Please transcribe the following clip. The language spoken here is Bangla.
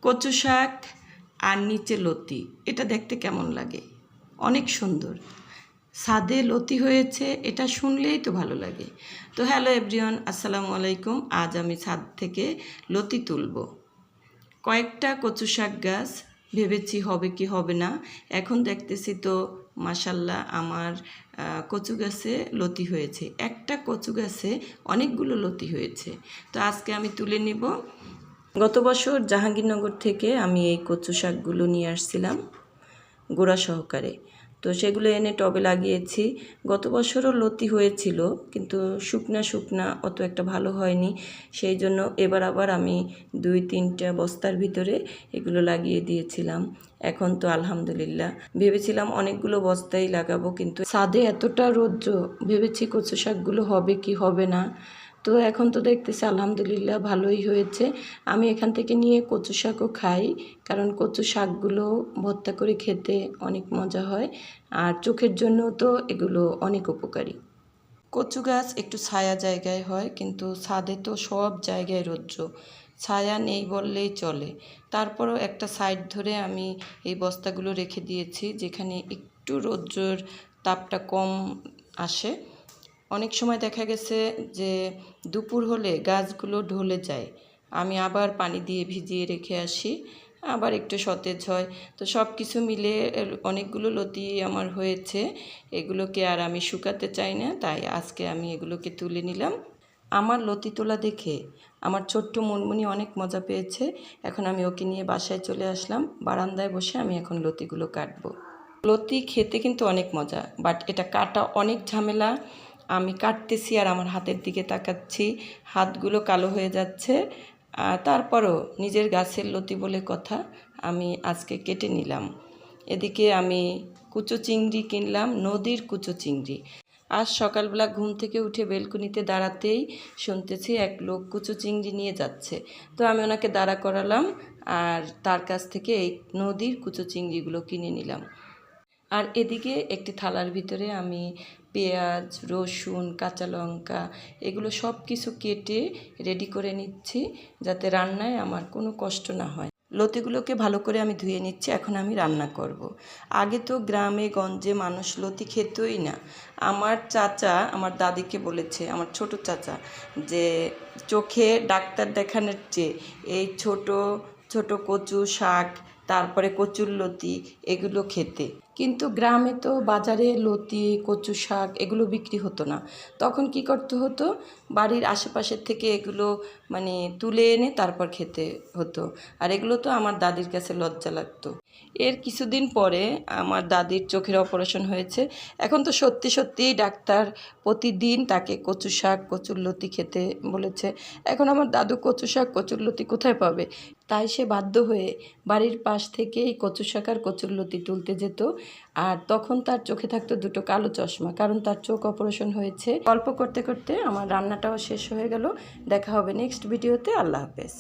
কচু শাক আর নিচে লতি, এটা দেখতে কেমন লাগে? অনেক সুন্দর। ছাদে লতি হয়েছে, এটা শুনলেই তো ভালো লাগে। তো হ্যালো এভরিওয়ান, আসসালামু আলাইকুম। আজ আমি ছাদ থেকে লতি তুলব। কয়েকটা কচু শাক গাছ, ভেবেছি হবে কি হবে না। এখন দেখতেছি তো মাশাল্লাহ আমার কচু গাছে লতি হয়েছে। একটা কচু গাছে অনেকগুলো লতি হয়েছে। তো আজকে আমি তুলে নিব। গত বছর জাহাঙ্গীরনগর থেকে আমি এই কচু শাকগুলো নিয়ে আসছিলাম গোড়া সহকারে। তো সেগুলো এনে টবে লাগিয়েছি। গত বছরও লতি হয়েছিল, কিন্তু শুকনা শুকনা অত একটা ভালো হয়নি। সেই জন্য এবার আবার আমি 2-3টা বস্তার ভিতরে এগুলো লাগিয়ে দিয়েছিলাম। এখন তো আলহামদুলিল্লাহ, ভেবেছিলাম অনেকগুলো বস্তাই লাগাবো, কিন্তু ছাদে এতটা রৌদ্র, ভেবেছি কচু শাকগুলো হবে কি হবে না। তো এখন তো দেখতেছি আলহামদুলিল্লাহ ভালোই হয়েছে। আমি এখান থেকে নিয়ে কচু শাকও খাই, কারণ কচু শাকগুলো ভর্তা করে খেতে অনেক মজা হয়, আর চোখের জন্য তো এগুলো অনেক উপকারী। কচু গাছ একটু ছায়া জায়গায় হয়, কিন্তু ছাদে তো সব জায়গায় রৌদ্র, ছায়া নেই বললেই চলে। তারপরও একটা সাইড ধরে আমি এই বস্তাগুলো রেখে দিয়েছি, যেখানে একটু রৌদ্রের তাপটা কম আসে। অনেক সময় দেখা গেছে যে দুপুর হলে গাছগুলো ঢলে যায়, আমি আবার পানি দিয়ে ভিজিয়ে রেখে আসি, আবার একটু সতেজ হয়। তো সব কিছু মিলে অনেকগুলো লতি আমার হয়েছে। এগুলোকে আর আমি শুকাতে চাই না, তাই আজকে আমি এগুলোকে তুলে নিলাম। আমার লতি তোলা দেখে আমার ছোট্ট মুনমুনি অনেক মজা পেয়েছে। এখন আমি ওকে নিয়ে বাসায় চলে আসলাম। বারান্দায় বসে আমি এখন লতিগুলো কাটবো। লতি খেতে কিন্তু অনেক মজা, বাট এটা কাটা অনেক ঝামেলা। আমি কাটতেছি আর আমার হাতের দিকে তাকাচ্ছি, হাতগুলো কালো হয়ে যাচ্ছে। তারপরও নিজের গাছের লতি বলে কথা, আমি আজকে কেটে নিলাম। এদিকে আমি কুচো চিংড়ি কিনলাম, নদীর কুচো চিংড়ি। আজ সকালবেলা ঘুম থেকে উঠে বেলকুনিতে দাঁড়াতেই শুনতেছি এক লোক কুচো চিংড়ি নিয়ে যাচ্ছে। তো আমি ওনাকে দাঁড়া করালাম আর তার কাছ থেকে এই নদীর কুচো চিংড়িগুলো কিনে নিলাম। আর এদিকে একটি থালার ভিতরে আমি পেঁয়াজ, রসুন, কাঁচা লঙ্কা এগুলো সব কিছু কেটে রেডি করে নিচ্ছি, যাতে রান্নায় আমার কোনো কষ্ট না হয়। লতিগুলোকে ভালো করে আমি ধুয়ে নিচ্ছি, এখন আমি রান্না করব। আগে তো গ্রামে গঞ্জে মানুষ লতি খেতই না। আমার চাচা আমার দাদিকে বলেছে, আমার ছোট চাচা, যে চোখে ডাক্তার দেখানোর চেয়ে এই ছোট ছোট কচু শাক, তারপরে কচুর লতি এগুলো খেতে। কিন্তু গ্রামে তো বাজারে লতি, কচু শাক এগুলো বিক্রি হতো না। তখন কি করতে হতো, বাড়ির আশেপাশের থেকে এগুলো মানে তুলে এনে তারপর খেতে হতো। আর এগুলো তো আমার দাদির কাছে লজ্জা লাগতো। এর কিছুদিন পরে আমার দাদির চোখের অপারেশন হয়েছে। এখন তো সত্যি সত্যিই ডাক্তার প্রতিদিন তাকে কচু শাক, কচুর লতি খেতে বলেছে। এখন আমার দাদু কচু শাক, কচুর লতি কোথায় পাবে? তাই সে বাধ্য হয়ে বাড়ির পাশ থেকে এই কচু শাক আর কচুর লতি তুলতে যেত। আর তখন তার চোখে থাকতো দুটো কালো চশমা, কারণ তার চোখ অপারেশন হয়েছে। গল্প করতে করতে আমার রান্নাটাও শেষ হয়ে গেল। দেখা হবে নেক্সট ভিডিওতে। আল্লাহ হাফেজ।